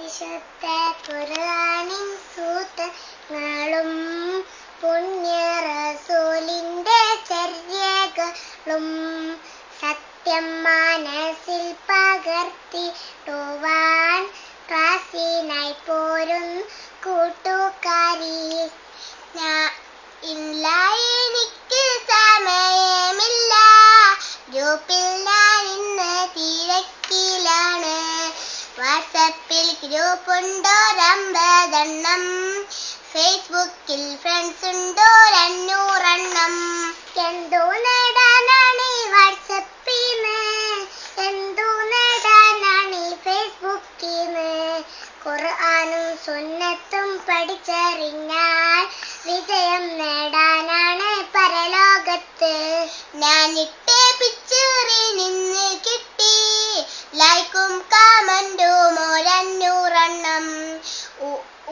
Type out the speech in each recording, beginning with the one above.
വിശുദ്ധ ഖുർആനിൻ സൂത്രങ്ങളും പുണ്യ റസൂലിന്റെ ചര്യകളും സത്യം മനസ്സിൽ പകർത്തിടുവാൻ ക്ലാസ്സിനായി പോരും കൂട്ടുകാരി. ഇല്ല, എനിക്ക് സമയമില്ല, ഗ്രൂപ്പിൽ ഞാൻ ഇന്ന് തിരക്കിലാണ്. വാട്സപ്പിൽ ഗ്രൂപ്പുണ്ടോ 50 ഫേസ്ബുക്കിൽ ഫ്രണ്ട്സ് ഉണ്ടോ 500. എന്തോ നേടാനാണ് ഈ വാട്സപ്പിന്ന്, എന്തോ നേടാനാണ് ഈ ഫേസ്ബുക്കിന്ന്. ഖുർആനും സുന്നത്തും പഠിച്ചറിഞ്ഞാൽ വിജയം നേടാനാണ് പരലോകത്ത്. ഞാനിട്ടേ പിക്ചറിൽ നിന്ന് കിട്ടി ലൈക്കും കമന്റും 500.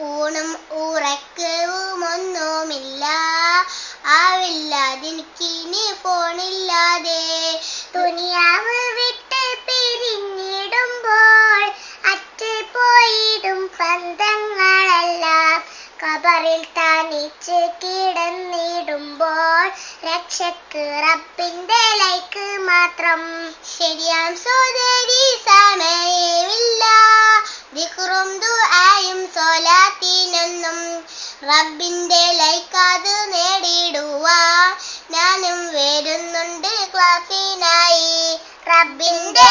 ഊണും ഉറക്കവും ഒന്നുമില്ല, ആവില്ലാതിനിക്കിനി ഫോണില്ലാതെ. ദുനിയാവ് വിട്ട് പിരിഞ്ഞിടുമ്പോൾ അറ്റ് പോയിടും ബന്ധങ്ങളെല്ലാം. ഖബറിൽ തനിച്ച് കിടന്നിടുമ്പോൾ രക്ഷക്ക് റബ്ബിന്റെ ലൈക്ക് മാത്രം. ശരിയാം സോദരി, സമയമില്ല ദിക്റും ദുആയും സ്വലാത്തിനൊന്നും. റബ്ബിന്റെ ലൈക്ക് അത് നേടിടുവാൻ ഞാനും വരുന്നുണ്ട് ക്ലാസ്സിനായി. റബ്ബിന്റെ